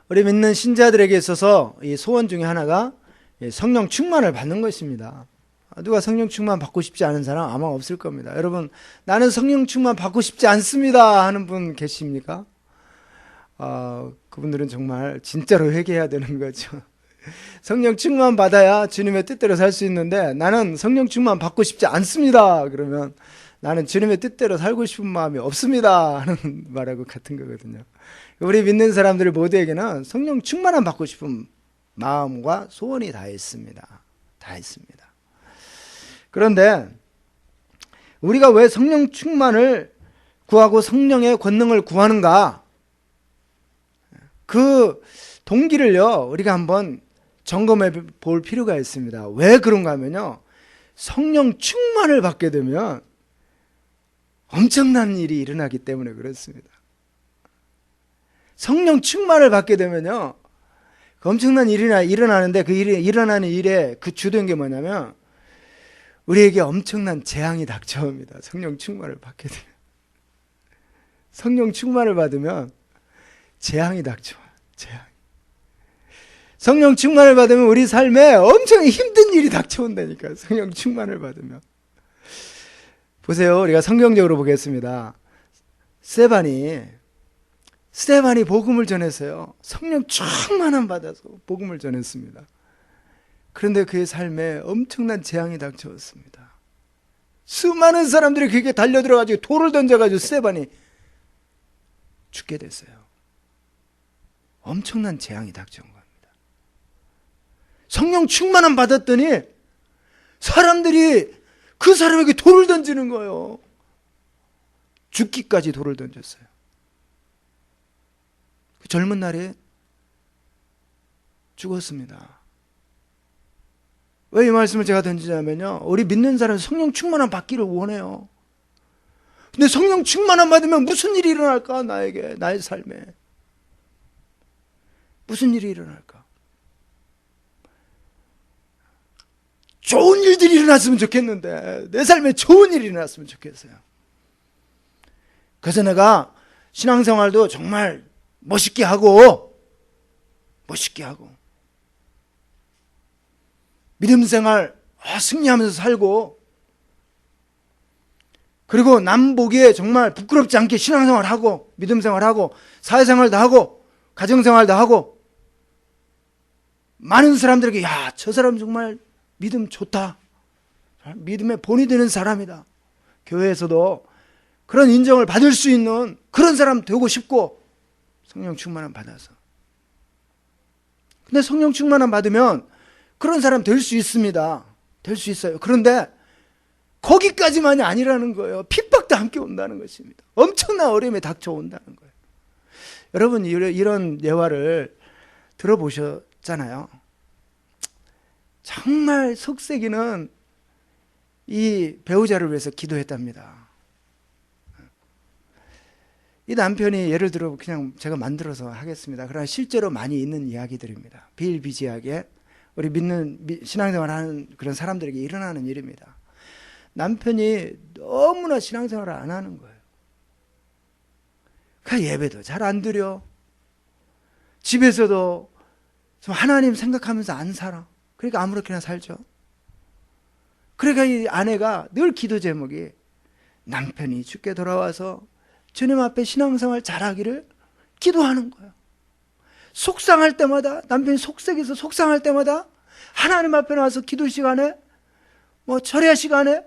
우리 믿는 신자들에게 있어서 이 소원 중에 하나가 성령 충만을 받는 것입니다. 누가 성령 충만 받고 싶지 않은 사람 아마 없을 겁니다. 여러분, 나는 성령 충만 받고 싶지 않습니다 하는 분 계십니까? 그분들은 정말 진짜로 회개해야 되는 거죠. 성령 충만 받아야 주님의 뜻대로 살 수 있는데, 나는 성령 충만 받고 싶지 않습니다 그러면 나는 주님의 뜻대로 살고 싶은 마음이 없습니다 하는 말하고 같은 거거든요. 우리 믿는 사람들 모두에게는 성령 충만함 받고 싶은 마음과 소원이 다 있습니다. 다 있습니다. 그런데 우리가 왜 성령 충만을 구하고 성령의 권능을 구하는가? 그 동기를요, 우리가 한번 점검해 볼 필요가 있습니다. 왜 그런가 하면요, 성령 충만을 받게 되면 엄청난 일이 일어나기 때문에 그렇습니다. 성령 충만을 받게 되면요, 엄청난 일이 일어나는데, 그 일이 일어나는 일에 그 주된 게 뭐냐면 우리에게 엄청난 재앙이 닥쳐옵니다. 성령 충만을 받게 되면. 성령 충만을 받으면 재앙이 닥쳐와요. 재앙. 성령 충만을 받으면 우리 삶에 엄청 힘든 일이 닥쳐온다니까요. 성령 충만을 받으면. 보세요. 우리가 성경적으로 보겠습니다. 스데반이 복음을 전했어요. 성령 충만함 받아서 복음을 전했습니다. 그런데 그의 삶에 엄청난 재앙이 닥쳐왔습니다. 수많은 사람들이 그에게 달려들어가지고 돌을 던져가지고 스데반이 죽게 됐어요. 엄청난 재앙이 닥쳐온 겁니다. 성령 충만함 받았더니 사람들이 그 사람에게 돌을 던지는 거예요. 죽기까지 돌을 던졌어요. 그 젊은 날에 죽었습니다. 왜 이 말씀을 제가 던지냐면요, 우리 믿는 사람은 성령 충만함 받기를 원해요. 근데 성령 충만함 받으면 무슨 일이 일어날까? 나에게, 나의 삶에 무슨 일이 일어날까? 좋은 일들이 일어났으면 좋겠는데, 내 삶에 좋은 일이 일어났으면 좋겠어요. 그래서 내가 신앙생활도 정말 멋있게 하고 믿음 생활 승리하면서 살고, 그리고 남 보기에 정말 부끄럽지 않게 신앙생활하고 믿음 생활하고 사회생활도 하고 가정생활도 하고, 많은 사람들에게 야, 저 사람 정말 믿음 좋다, 믿음의 본이 되는 사람이다, 교회에서도 그런 인정을 받을 수 있는 그런 사람 되고 싶고, 성령 충만함 받아서. 근데 성령 충만함 받으면 그런 사람 될 수 있습니다. 될 수 있어요. 그런데 거기까지만이 아니라는 거예요. 핍박도 함께 온다는 것입니다. 엄청난 어려움에 닥쳐온다는 거예요. 여러분, 이런 예화를 들어보셨잖아요. 정말 속세기는 이 배우자를 위해서 기도했답니다. 이 남편이, 예를 들어 그냥 제가 만들어서 하겠습니다. 그러나 실제로 많이 있는 이야기들입니다. 비일비재하게 우리 믿는 신앙생활하는 그런 사람들에게 일어나는 일입니다. 남편이 너무나 신앙생활을 안 하는 거예요. 그러니까 예배도 잘 안 드려, 집에서도 좀 하나님 생각하면서 안 살아. 그러니까 아무렇게나 살죠. 그러니까 이 아내가 늘 기도 제목이 남편이 죽게 돌아와서 주님 앞에 신앙생활 잘하기를 기도하는 거예요. 속상할 때마다, 남편이 속색에서 속상할 때마다 하나님 앞에 나와서 기도 시간에, 철야 시간에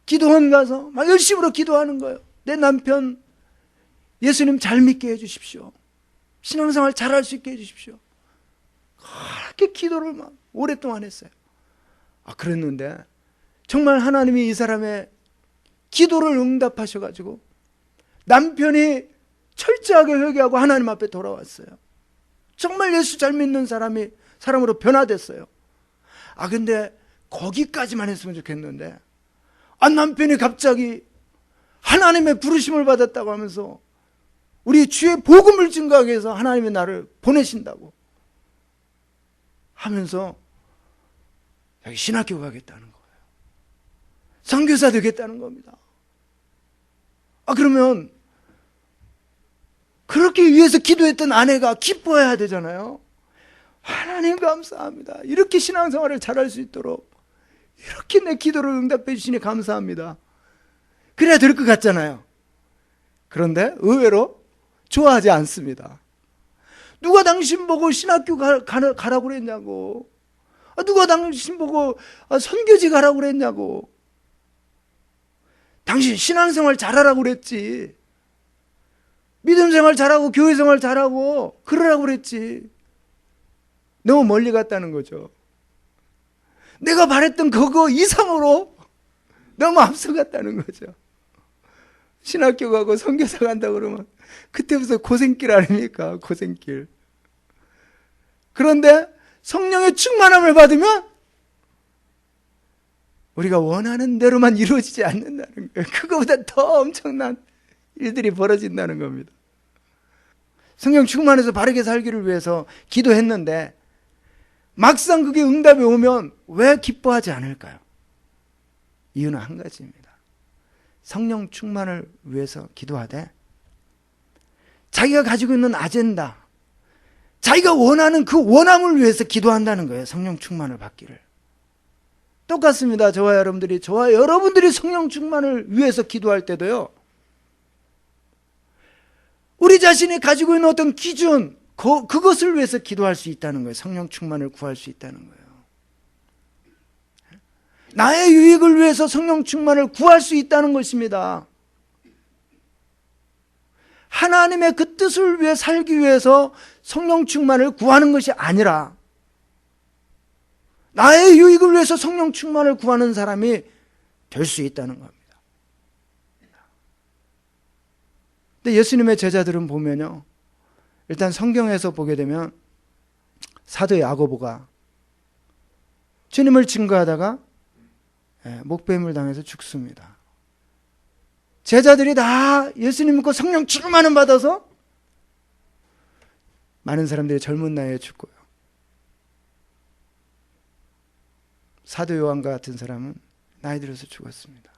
기도원 가서 막 열심으로 기도하는 거예요. 내 남편 예수님 잘 믿게 해주십시오. 신앙생활 잘할 수 있게 해주십시오. 그렇게 기도를 막 오랫동안 했어요. 그랬는데 정말 하나님이 이 사람의 기도를 응답하셔가지고 남편이 철저하게 회개하고 하나님 앞에 돌아왔어요. 정말 예수 잘 믿는 사람으로 변화됐어요. 근데 거기까지만 했으면 좋겠는데, 남편이 갑자기 하나님의 부르심을 받았다고 하면서 우리 주의 복음을 증거하기 위해서 하나님이 나를 보내신다고 하면서 자기 신학교 가겠다는 거예요. 선교사 되겠다는 겁니다. 그러면 그렇게 위해서 기도했던 아내가 기뻐해야 되잖아요. 하나님 감사합니다. 이렇게 신앙생활을 잘할 수 있도록 이렇게 내 기도를 응답해 주시니 감사합니다. 그래야 될 것 같잖아요. 그런데 의외로 좋아하지 않습니다. 누가 당신 보고 신학교 가라고 그랬냐고. 누가 당신 보고 선교지 가라고 그랬냐고. 당신 신앙생활 잘하라고 그랬지. 믿음생활 잘하고 교회생활 잘하고 그러라고 그랬지. 너무 멀리 갔다는 거죠. 내가 바랬던 그거 이상으로 너무 앞서갔다는 거죠. 신학교 가고 선교사 간다 그러면 그때부터 고생길 아닙니까? 고생길. 그런데 성령의 충만함을 받으면 우리가 원하는 대로만 이루어지지 않는다는 거예요. 그거보다 더 엄청난 일들이 벌어진다는 겁니다. 성령 충만해서 바르게 살기를 위해서 기도했는데 막상 그게 응답이 오면 왜 기뻐하지 않을까요? 이유는 한 가지입니다. 성령 충만을 위해서 기도하되 자기가 가지고 있는 아젠다, 자기가 원하는 그 원함을 위해서 기도한다는 거예요. 성령 충만을 받기를. 똑같습니다. 저와 여러분들이 성령 충만을 위해서 기도할 때도요, 우리 자신이 가지고 있는 어떤 기준, 그것을 위해서 기도할 수 있다는 거예요. 성령 충만을 구할 수 있다는 거예요. 나의 유익을 위해서 성령 충만을 구할 수 있다는 것입니다. 하나님의 그 뜻을 위해 살기 위해서 성령 충만을 구하는 것이 아니라 나의 유익을 위해서 성령 충만을 구하는 사람이 될 수 있다는 겁니다. 근데 예수님의 제자들은 보면요, 일단 성경에서 보게 되면 사도 야고보가 주님을 증거하다가 목배임을 당해서 죽습니다. 제자들이 다 예수님 믿고 성령 충만을 받아서 많은 사람들이 젊은 나이에 죽고요. 사도 요한과 같은 사람은 나이 들어서 죽었습니다.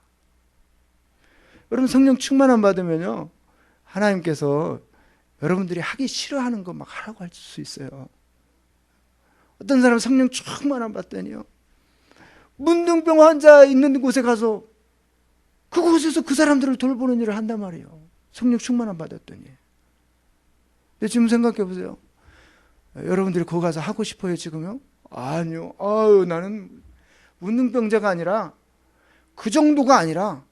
여러분, 성령 충만함 받으면요, 하나님께서 여러분들이 하기 싫어하는 거 막 하라고 할 수 있어요. 어떤 사람 성령 충만함 받더니요, 문둥병 환자 있는 곳에 가서 그곳에서 그 사람들을 돌보는 일을 한단 말이에요. 성령 충만함 받았더니. 근데 지금 생각해 보세요. 여러분들이 거기 가서 하고 싶어요, 지금요? 아니요. 나는 문둥병자가 아니라 그 정도가 아니라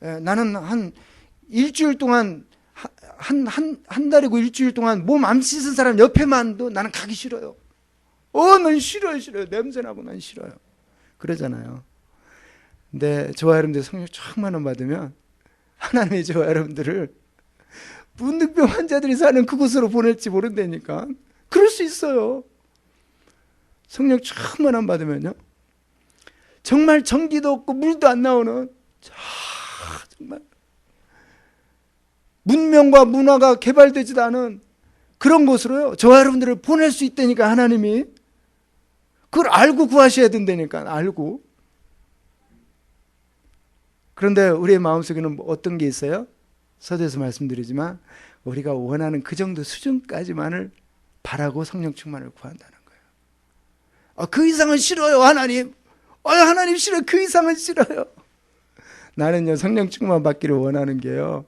나는 한 일주일 동안 한 달이고 일주일 동안 몸 안 씻은 사람 옆에만도 나는 가기 싫어요. 난 싫어요. 냄새나고 난 싫어요. 그러잖아요. 근데 저와 여러분들 성령 충만함 받으면 하나님이 저와 여러분들을 문둥병 환자들이 사는 그곳으로 보낼지 모른다니까. 그럴 수 있어요. 성령 충만함 받으면요, 정말 전기도 없고 물도 안 나오는 정말 문명과 문화가 개발되지도 않은 그런 곳으로요, 저와 여러분들을 보낼 수 있다니까. 하나님이 그걸 알고 구하셔야 된다니까. 알고. 그런데 우리의 마음속에는 어떤 게 있어요? 서두에서 말씀드리지만 우리가 원하는 그 정도 수준까지만을 바라고 성령 충만을 구한다는 거예요. 그 이상은 싫어요, 하나님. 하나님 싫어요. 그 이상은 싫어요. 나는요, 성령 충만 받기를 원하는 게요,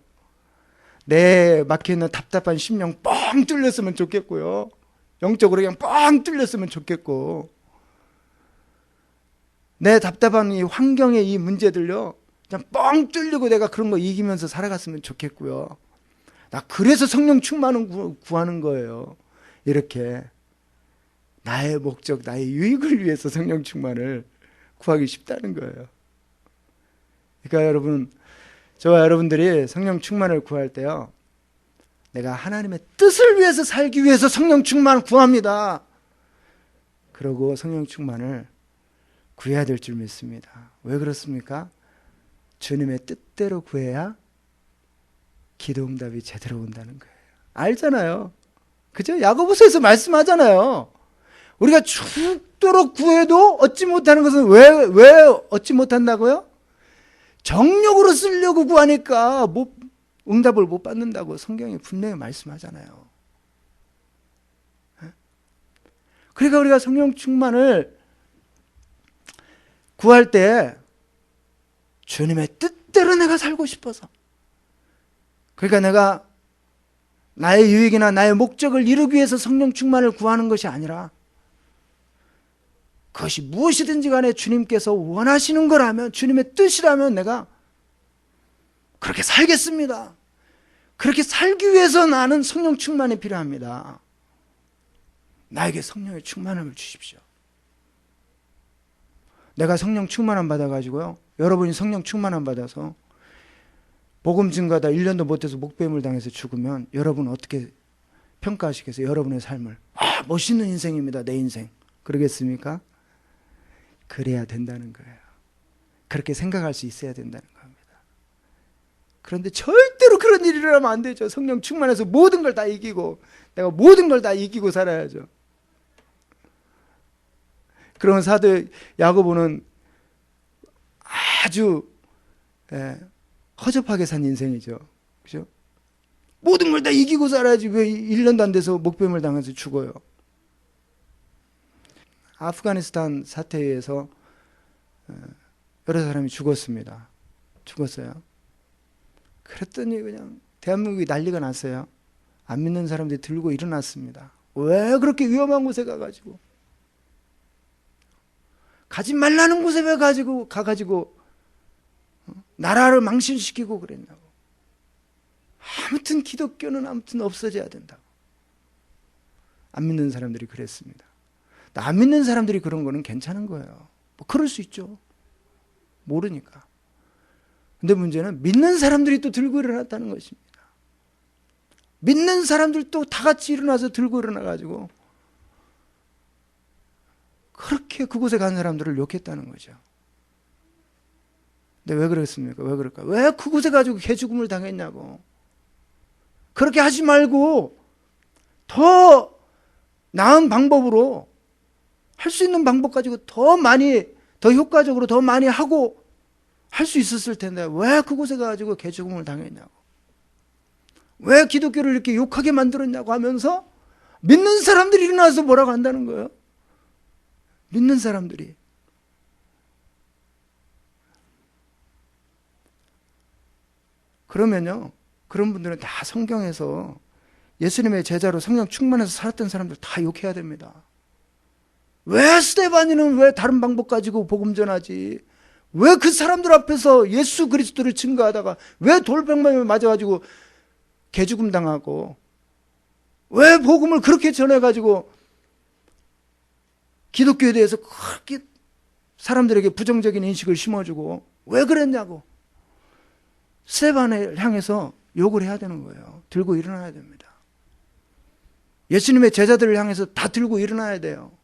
내 막혀있는 답답한 심령 뻥 뚫렸으면 좋겠고요, 영적으로 그냥 뻥 뚫렸으면 좋겠고, 내 답답한 이 환경의 이 문제들요, 그냥 뻥 뚫리고 내가 그런 거 이기면서 살아갔으면 좋겠고요. 나 그래서 성령 충만을 구하는 거예요. 이렇게 나의 목적, 나의 유익을 위해서 성령 충만을 구하기 쉽다는 거예요. 그러니까 여러분, 저와 여러분들이 성령 충만을 구할 때요, 내가 하나님의 뜻을 위해서 살기 위해서 성령 충만을 구합니다. 그러고 성령 충만을 구해야 될 줄 믿습니다. 왜 그렇습니까? 주님의 뜻대로 구해야 기도 응답이 제대로 온다는 거예요. 알잖아요. 그죠? 야고보서에서 말씀하잖아요. 우리가 죽도록 구해도 얻지 못하는 것은 왜 얻지 못한다고요? 정욕으로 쓰려고 구하니까 응답을 못 받는다고 성경이 분명히 말씀하잖아요. 그러니까 우리가 성령 충만을 구할 때 주님의 뜻대로 내가 살고 싶어서, 그러니까 내가 나의 유익이나 나의 목적을 이루기 위해서 성령 충만을 구하는 것이 아니라 그것이 무엇이든지 간에 주님께서 원하시는 거라면, 주님의 뜻이라면 내가 그렇게 살겠습니다. 그렇게 살기 위해서 나는 성령 충만이 필요합니다. 나에게 성령의 충만함을 주십시오. 내가 성령 충만함 받아가지고요, 여러분이 성령 충만함 받아서 복음 증거하다 1년도 못해서 목배임을 당해서 죽으면 여러분 어떻게 평가하시겠어요? 여러분의 삶을. 멋있는 인생입니다, 내 인생. 그러겠습니까? 그래야 된다는 거예요. 그렇게 생각할 수 있어야 된다는 겁니다. 그런데 절대로 그런 일이 일어나면 안 되죠. 성령 충만해서 모든 걸 다 이기고, 내가 모든 걸 다 이기고 살아야죠. 그런 사도 야고보는 아주 허접하게 산 인생이죠. 그죠? 모든 걸 다 이기고 살아야지 왜 1년도 안 돼서 목배임을 당해서 죽어요. 아프가니스탄 사태에서 여러 사람이 죽었습니다. 죽었어요. 그랬더니 그냥 대한민국이 난리가 났어요. 안 믿는 사람들이 들고 일어났습니다. 왜 그렇게 위험한 곳에 가가지고, 가지 말라는 곳에 왜 가가지고 나라를 망신시키고 그랬냐고. 아무튼 기독교는 아무튼 없어져야 된다고. 안 믿는 사람들이 그랬습니다. 안 믿는 사람들이 그런 거는 괜찮은 거예요. 뭐 그럴 수 있죠. 모르니까. 근데 문제는 믿는 사람들이 또 들고 일어났다는 것입니다. 믿는 사람들도 다 같이 일어나서 들고 일어나가지고 그렇게 그곳에 간 사람들을 욕했다는 거죠. 근데 왜 그랬습니까? 왜 그럴까? 왜 그곳에 가지고 개죽음을 당했냐고. 그렇게 하지 말고 더 나은 방법으로, 할 수 있는 방법 가지고 더 효과적으로 더 많이 하고 할 수 있었을 텐데 왜 그곳에 가지고 개죽음을 당했냐고. 왜 기독교를 이렇게 욕하게 만들었냐고 하면서 믿는 사람들이 일어나서 뭐라고 한다는 거예요. 믿는 사람들이. 그러면요, 그런 분들은 다 성경에서 예수님의 제자로 성령 충만해서 살았던 사람들 다 욕해야 됩니다. 왜 스데반이는 왜 다른 방법 가지고 복음 전하지? 왜 그 사람들 앞에서 예수 그리스도를 증거하다가 왜 돌병망에 맞아가지고 개죽음 당하고, 왜 복음을 그렇게 전해가지고 기독교에 대해서 그렇게 사람들에게 부정적인 인식을 심어주고 왜 그랬냐고. 스데반을 향해서 욕을 해야 되는 거예요. 들고 일어나야 됩니다. 예수님의 제자들을 향해서 다 들고 일어나야 돼요.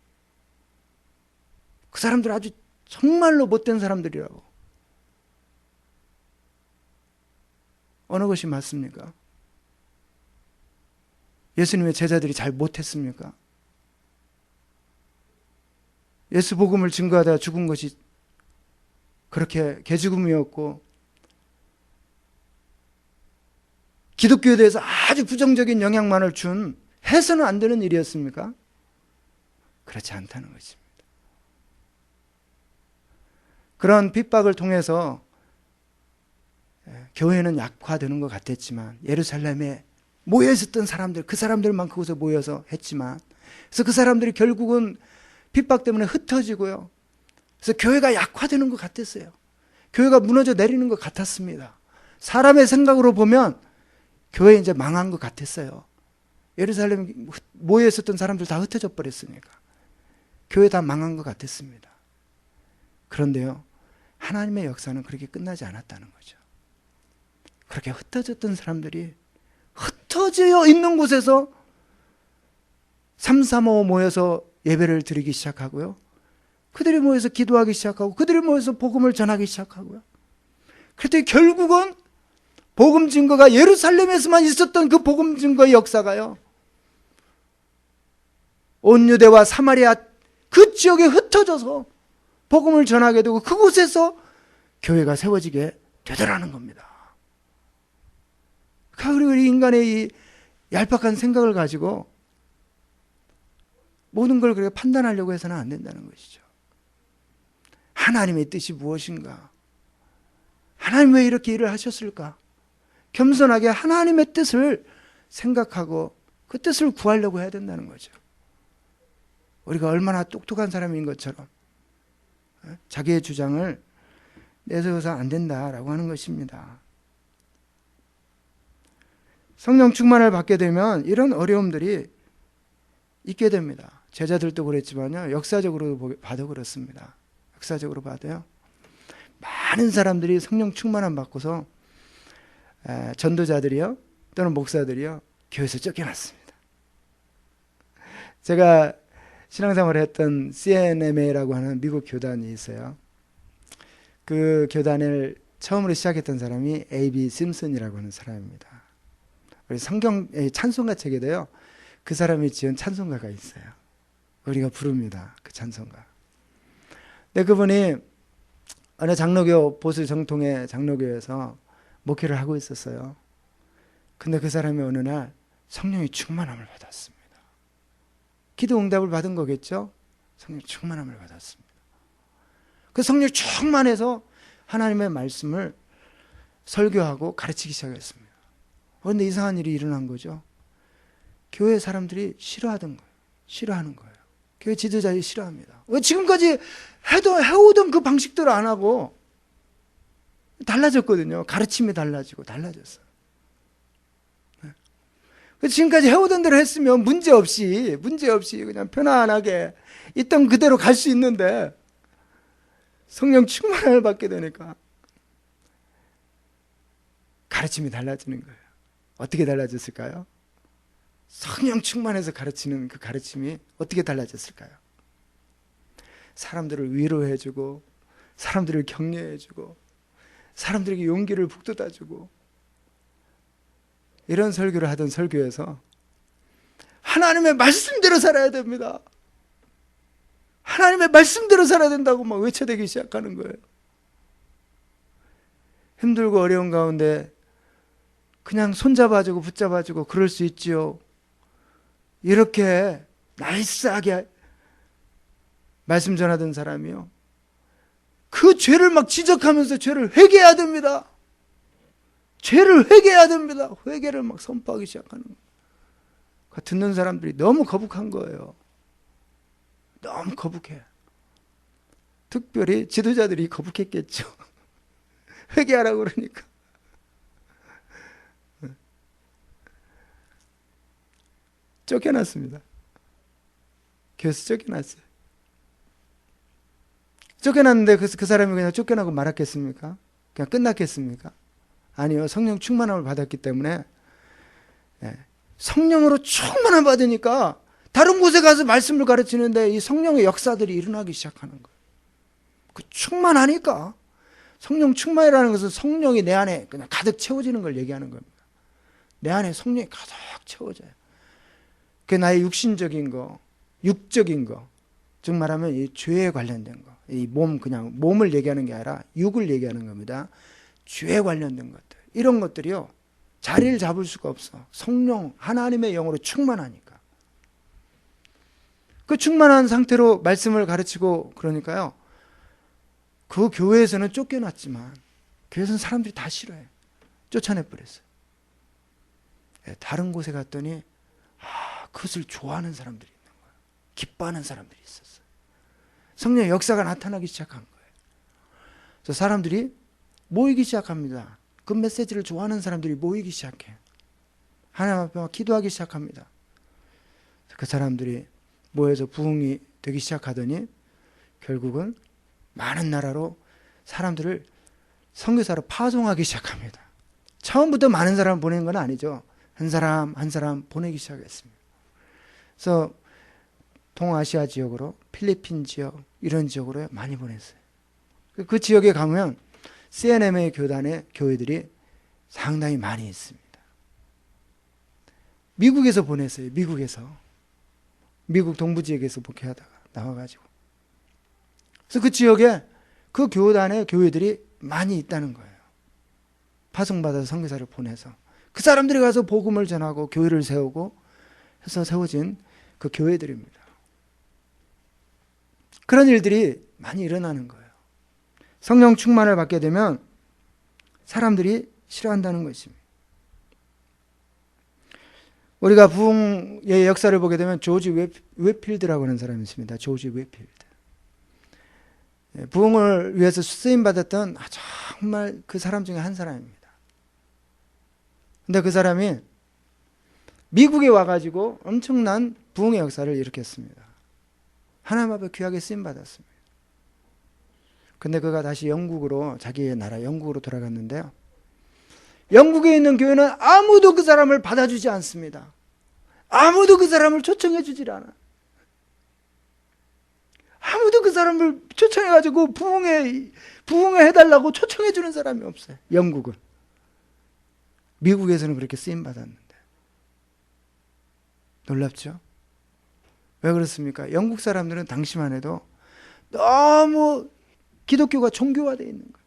그 사람들 아주 정말로 못된 사람들이라고. 어느 것이 맞습니까? 예수님의 제자들이 잘 못했습니까? 예수 복음을 증거하다 죽은 것이 그렇게 개죽음이었고 기독교에 대해서 아주 부정적인 영향만을 준, 해서는 안 되는 일이었습니까? 그렇지 않다는 것입니다. 그런 핍박을 통해서 교회는 약화되는 것 같았지만, 예루살렘에 모여 있었던 사람들, 그 사람들만 그곳에 모여서 했지만, 그래서 그 사람들이 결국은 핍박 때문에 흩어지고요. 그래서 교회가 약화되는 것 같았어요. 교회가 무너져 내리는 것 같았습니다. 사람의 생각으로 보면 교회 이제 망한 것 같았어요. 예루살렘에 모여 있었던 사람들 다 흩어져 버렸으니까 교회 다 망한 것 같았습니다. 그런데요, 하나님의 역사는 그렇게 끝나지 않았다는 거죠. 그렇게 흩어졌던 사람들이 흩어져 있는 곳에서 335 모여서 예배를 드리기 시작하고요. 그들이 모여서 기도하기 시작하고 그들이 모여서 복음을 전하기 시작하고요. 그랬더니 결국은 복음 증거가 예루살렘에서만 있었던 그 복음 증거의 역사가요, 온 유대와 사마리아 그 지역에 흩어져서 복음을 전하게 되고 그곳에서 교회가 세워지게 되더라는 겁니다. 그리고 인간의 이 얄팍한 생각을 가지고 모든 걸 그렇게 판단하려고 해서는 안 된다는 것이죠. 하나님의 뜻이 무엇인가? 하나님 왜 이렇게 일을 하셨을까? 겸손하게 하나님의 뜻을 생각하고 그 뜻을 구하려고 해야 된다는 거죠. 우리가 얼마나 똑똑한 사람인 것처럼 자기의 주장을 내세워서 안 된다라고 하는 것입니다. 성령 충만을 받게 되면 이런 어려움들이 있게 됩니다. 제자들도 그랬지만요, 역사적으로 봐도 그렇습니다. 역사적으로 봐도요, 많은 사람들이 성령 충만함 받고서 전도자들이요 또는 목사들이요 교회에서 쫓겨났습니다. 제가 신앙생활을 했던 CNMA라고 하는 미국 교단이 있어요. 그 교단을 처음으로 시작했던 사람이 A.B. 심슨이라고 하는 사람입니다. 우리 성경 찬송가 책에도요 그 사람이 지은 찬송가가 있어요. 우리가 부릅니다. 그 찬송가. 근데 그분이 어느 장로교 보수 정통의 장로교에서 목회를 하고 있었어요. 근데 그 사람이 어느 날 성령의 충만함을 받았습니다. 기도 응답을 받은 거겠죠? 성령 충만함을 받았습니다. 그 성령 충만해서 하나님의 말씀을 설교하고 가르치기 시작했습니다. 그런데 이상한 일이 일어난 거죠. 교회 사람들이 싫어하는 거예요. 교회 지도자들이 싫어합니다. 왜 지금까지 해오던 그 방식대로 안 하고 달라졌거든요. 가르침이 달라졌어요. 지금까지 해오던 대로 했으면 문제없이 그냥 편안하게 있던 그대로 갈 수 있는데 성령 충만함을 받게 되니까 가르침이 달라지는 거예요. 어떻게 달라졌을까요? 성령 충만해서 가르치는 그 가르침이 어떻게 달라졌을까요? 사람들을 위로해주고 사람들을 격려해주고 사람들에게 용기를 북돋아주고 이런 설교를 하던 설교에서 하나님의 말씀대로 살아야 됩니다. 하나님의 말씀대로 살아야 된다고 막 외쳐대기 시작하는 거예요. 힘들고 어려운 가운데 그냥 손잡아주고 붙잡아주고 그럴 수 있지요. 이렇게 나이스하게 말씀 전하던 사람이요, 그 죄를 막 지적하면서 죄를 회개해야 됩니다. 죄를 회개해야 됩니다. 회개를 막 선포하기 시작하는 거예요. 듣는 사람들이 너무 거북한 거예요. 너무 거북해. 특별히 지도자들이 거북했겠죠. 회개하라고 그러니까. 쫓겨났습니다. 교회에서 쫓겨났어요. 쫓겨났는데 그 사람이 그냥 쫓겨나고 말았겠습니까? 그냥 끝났겠습니까? 아니요. 성령 충만함을 받았기 때문에 성령으로 충만함을 받으니까 다른 곳에 가서 말씀을 가르치는데 이 성령의 역사들이 일어나기 시작하는 거예요. 그 충만하니까. 성령 충만이라는 것은 성령이 내 안에 그냥 가득 채워지는 걸 얘기하는 겁니다. 내 안에 성령이 가득 채워져요. 그게 나의 육신적인 거, 육적인 거, 즉 말하면 이 죄에 관련된 거, 이 그냥 몸을 얘기하는 게 아니라 육을 얘기하는 겁니다. 죄에 관련된 것들, 이런 것들이요 자리를 잡을 수가 없어. 성령 하나님의 영으로 충만하니까. 그 충만한 상태로 말씀을 가르치고 그러니까요, 그 교회에서는 쫓겨났지만 교회에서는 사람들이 다 싫어해. 쫓아내버렸어요. 다른 곳에 갔더니 그것을 좋아하는 사람들이 있는 거예요. 기뻐하는 사람들이 있었어요. 성령의 역사가 나타나기 시작한 거예요. 그래서 사람들이 모이기 시작합니다. 그 메시지를 좋아하는 사람들이 모이기 시작해요. 하나님 앞에 기도하기 시작합니다. 그 사람들이 모여서 부흥이 되기 시작하더니 결국은 많은 나라로 사람들을 선교사로 파송하기 시작합니다. 처음부터 많은 사람을 보내는 건 아니죠. 한 사람 한 사람 보내기 시작했습니다. 그래서 동아시아 지역으로, 필리핀 지역, 이런 지역으로 많이 보냈어요. 그 지역에 가면 CNMA 교단의 교회들이 상당히 많이 있습니다. 미국에서 보냈어요. 미국 동부 지역에서 목회하다가 나와가지고. 그래서 그 지역에 그 교단의 교회들이 많이 있다는 거예요. 파송받아서 선교사를 보내서 그 사람들이 가서 복음을 전하고 교회를 세우고 해서 세워진 그 교회들입니다. 그런 일들이 많이 일어나는 거예요. 성령 충만을 받게 되면 사람들이 싫어한다는 것입니다. 우리가 부흥의 역사를 보게 되면 조지 웨필드라고 하는 사람이 있습니다. 조지 웨필드. 부흥을 위해서 쓰임받았던 정말 그 사람 중에 한 사람입니다. 근데 그 사람이 미국에 와가지고 엄청난 부흥의 역사를 일으켰습니다. 하나님 앞에 귀하게 쓰임받았습니다. 근데 그가 다시 영국으로, 자기의 나라 영국으로 돌아갔는데요. 영국에 있는 교회는 아무도 그 사람을 받아주지 않습니다. 아무도 그 사람을 초청해 주질 않아. 아무도 그 사람을 초청해가지고 부흥회 해달라고 초청해 주는 사람이 없어요. 영국은. 미국에서는 그렇게 쓰임받았는데. 놀랍죠? 왜 그렇습니까? 영국 사람들은 당시만 해도 너무 기독교가 종교화되어 있는 거예요.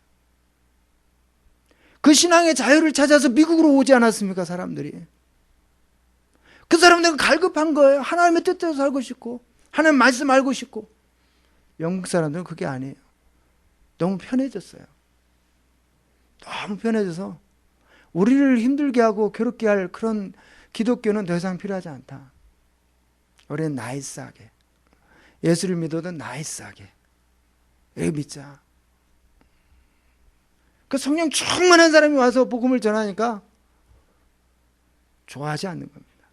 그 신앙의 자유를 찾아서 미국으로 오지 않았습니까? 사람들이. 그 사람들은 갈급한 거예요. 하나님의 뜻대로 살고 싶고 하나님 말씀 알고 싶고. 영국 사람들은 그게 아니에요. 너무 편해졌어요. 너무 편해져서 우리를 힘들게 하고 괴롭게 할 그런 기독교는 더 이상 필요하지 않다. 우리는 나이스하게, 예수를 믿어도 나이스하게 이렇게 믿자. 그 성령 충만한 사람이 와서 복음을 전하니까 좋아하지 않는 겁니다.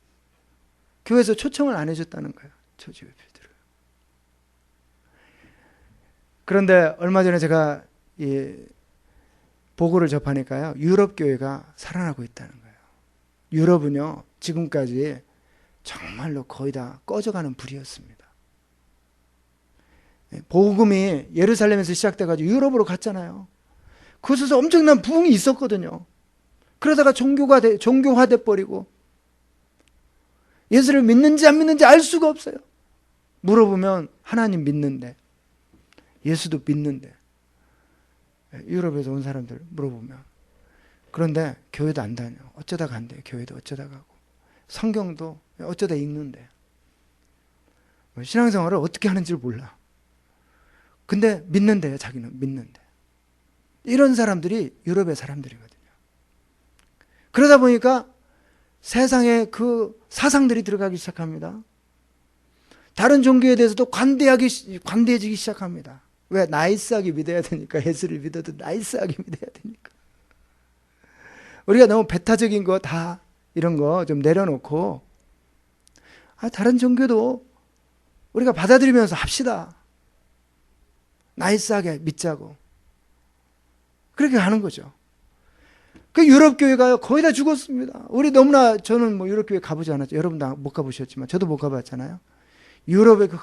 교회에서 초청을 안 해줬다는 거예요. 조지 웨필드를. 그런데 얼마 전에 제가 이 보고를 접하니까요, 유럽 교회가 살아나고 있다는 거예요. 유럽은요, 지금까지 정말로 거의 다 꺼져가는 불이었습니다. 복음이 예루살렘에서 시작돼가지고 유럽으로 갔잖아요. 그곳에서 엄청난 부흥이 있었거든요. 그러다가 종교화돼 버리고 예수를 믿는지 안 믿는지 알 수가 없어요. 물어보면 하나님 믿는데, 예수도 믿는데, 유럽에서 온 사람들 물어보면. 그런데 교회도 안 다녀. 어쩌다 간대요. 교회도 어쩌다 가고. 성경도 어쩌다 읽는데. 신앙생활을 어떻게 하는지를 몰라. 근데 믿는데요. 자기는 믿는데. 이런 사람들이 유럽의 사람들이거든요. 그러다 보니까 세상에 그 사상들이 들어가기 시작합니다. 다른 종교에 대해서도 관대해지기 시작합니다. 왜? 나이스하게 믿어야 되니까. 예수를 믿어도 나이스하게 믿어야 되니까. 우리가 너무 배타적인 거 다 이런 거 좀 내려놓고 다른 종교도 우리가 받아들이면서 합시다. 나이스하게 믿자고. 그렇게 하는 거죠. 그 유럽 교회가 거의 다 죽었습니다. 우리 너무나, 저는 뭐 유럽 교회 가보지 않았죠. 여러분 다 못 가보셨지만 저도 못 가봤잖아요. 유럽의 그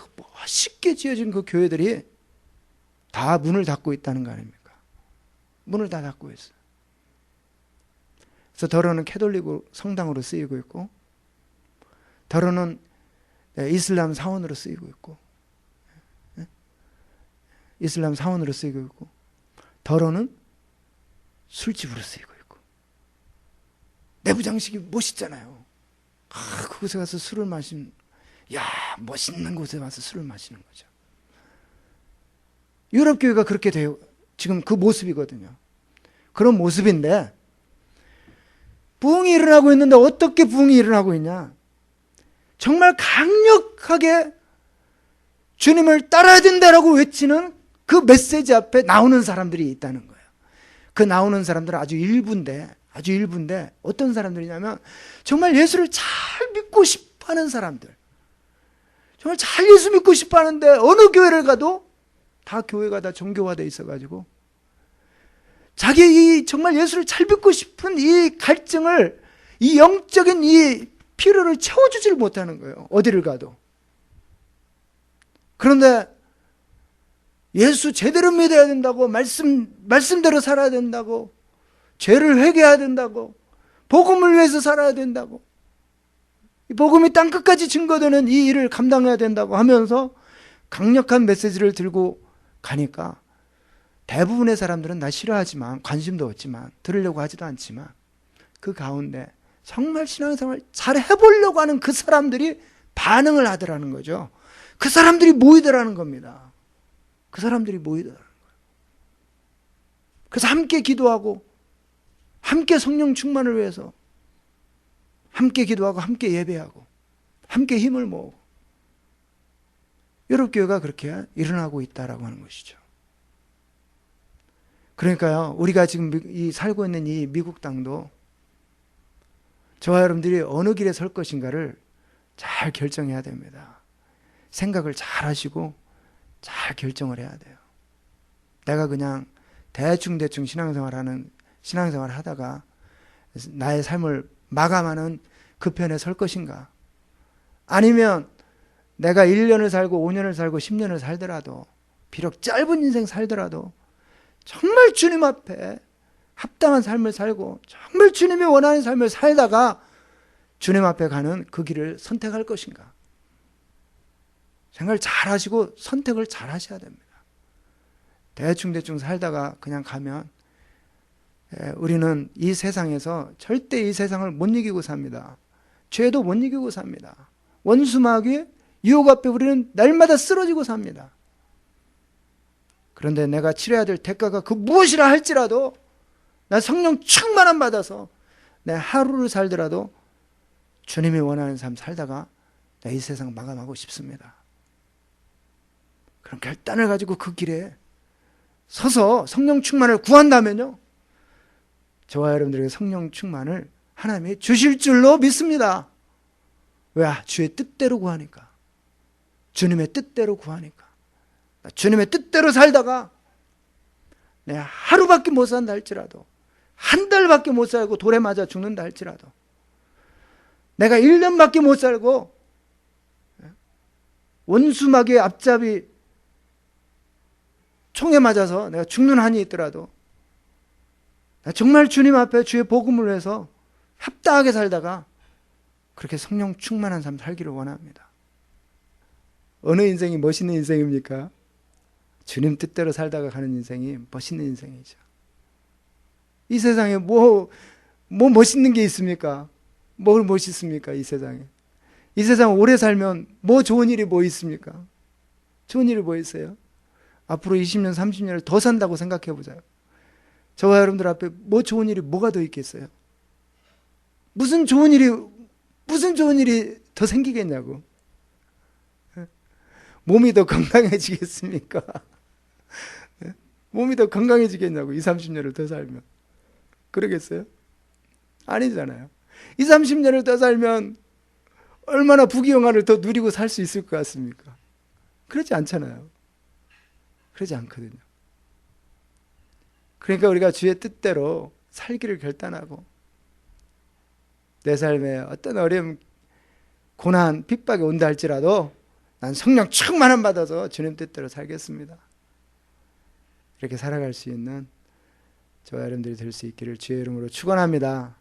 쉽게 지어진 그 교회들이 다 문을 닫고 있다는 거 아닙니까? 문을 다 닫고 있어요. 그래서 더러는 캐톨릭 성당으로 쓰이고 있고, 더러는 이슬람 사원으로 쓰이고 있고, 이슬람 사원으로 쓰이고 있고, 더러는 술집으로 쓰이고 있고. 내부 장식이 멋있잖아요. 그곳에 가서 술을 멋있는 곳에 가서 술을 마시는 거죠. 유럽 교회가 그렇게 돼요. 지금 그 모습이거든요. 그런 모습인데, 부흥이 일어나고 있는데 어떻게 부흥이 일어나고 있냐? 정말 강력하게 주님을 따라야 된다라고 외치는 그 메시지 앞에 나오는 사람들이 있다는 거예요. 그 나오는 사람들은 아주 일부인데 어떤 사람들이냐면 정말 예수를 잘 믿고 싶어하는 사람들. 정말 잘 예수 믿고 싶어하는데 어느 교회를 가도 다 교회가 다 종교화되어 있어가지고 자기 정말 예수를 잘 믿고 싶은 이 갈증을, 이 영적인 이 필요를 채워주질 못하는 거예요. 어디를 가도. 그런데 예수 제대로 믿어야 된다고, 말씀대로 살아야 된다고, 죄를 회개해야 된다고, 복음을 위해서 살아야 된다고, 이 복음이 땅끝까지 증거되는 이 일을 감당해야 된다고 하면서 강력한 메시지를 들고 가니까 대부분의 사람들은 나 싫어하지만, 관심도 없지만, 들으려고 하지도 않지만 그 가운데 정말 신앙생활 잘 해보려고 하는 그 사람들이 반응을 하더라는 거죠. 그 사람들이 모이더라는 겁니다. 그 사람들이 모이더라는 거예요. 그래서 함께 기도하고 함께 성령 충만을 위해서 함께 기도하고 함께 예배하고 함께 힘을 모으고 유럽 교회가 그렇게 일어나고 있다라고 하는 것이죠. 그러니까요, 우리가 지금 살고 있는 이 미국 땅도 저와 여러분들이 어느 길에 설 것인가를 잘 결정해야 됩니다. 생각을 잘 하시고 잘 결정을 해야 돼요. 내가 그냥 대충 신앙생활 하다가 나의 삶을 마감하는 그 편에 설 것인가? 아니면 내가 1년을 살고 5년을 살고 10년을 살더라도, 비록 짧은 인생 살더라도 정말 주님 앞에 합당한 삶을 살고 정말 주님이 원하는 삶을 살다가 주님 앞에 가는 그 길을 선택할 것인가? 생각을 잘 하시고 선택을 잘 하셔야 됩니다. 대충 살다가 그냥 가면 우리는 이 세상에서 절대 이 세상을 못 이기고 삽니다. 죄도 못 이기고 삽니다. 원수마귀 유혹 앞에 우리는 날마다 쓰러지고 삽니다. 그런데 내가 치러야 될 대가가 그 무엇이라 할지라도 나 성령 충만함 받아서 내 하루를 살더라도 주님이 원하는 삶 살다가 내 이 세상 마감하고 싶습니다. 그런 결단을 가지고 그 길에 서서 성령 충만을 구한다면요, 저와 여러분들에게 성령 충만을 하나님이 주실 줄로 믿습니다. 왜? 주의 뜻대로 구하니까. 주님의 뜻대로 구하니까. 주님의 뜻대로 살다가 내가 하루밖에 못 산다 할지라도, 한 달밖에 못 살고 돌에 맞아 죽는다 할지라도, 내가 1년밖에 못 살고 원수마귀의 앞잡이 총에 맞아서 내가 죽는 한이 있더라도 정말 주님 앞에 주의 복음을 위해서 합당하게 살다가 그렇게 성령 충만한 삶 살기를 원합니다. 어느 인생이 멋있는 인생입니까? 주님 뜻대로 살다가 가는 인생이 멋있는 인생이죠. 이 세상에 뭐 멋있는 게 있습니까? 뭘 멋있습니까? 이 세상에. 이 세상 오래 살면 뭐 좋은 일이 뭐 있습니까? 좋은 일이 뭐 있어요? 앞으로 20년, 30년을 더 산다고 생각해 보자요. 저와 여러분들 앞에 뭐 좋은 일이 뭐가 더 있겠어요? 무슨 좋은 일이 더 생기겠냐고. 몸이 더 건강해지겠습니까? 몸이 더 건강해지겠냐고, 20, 30년을 더 살면. 그러겠어요? 아니잖아요. 20, 30년을 더 살면 얼마나 부귀영화를 더 누리고 살 수 있을 것 같습니까? 그렇지 않잖아요. 그러지 않거든요. 그러니까 우리가 주의 뜻대로 살기를 결단하고 내 삶에 어떤 어려움, 고난, 핍박이 온다 할지라도 난 성령 충만함 받아서 주님 뜻대로 살겠습니다. 이렇게 살아갈 수 있는 저와 여러분들이 될 수 있기를 주의 이름으로 축원합니다.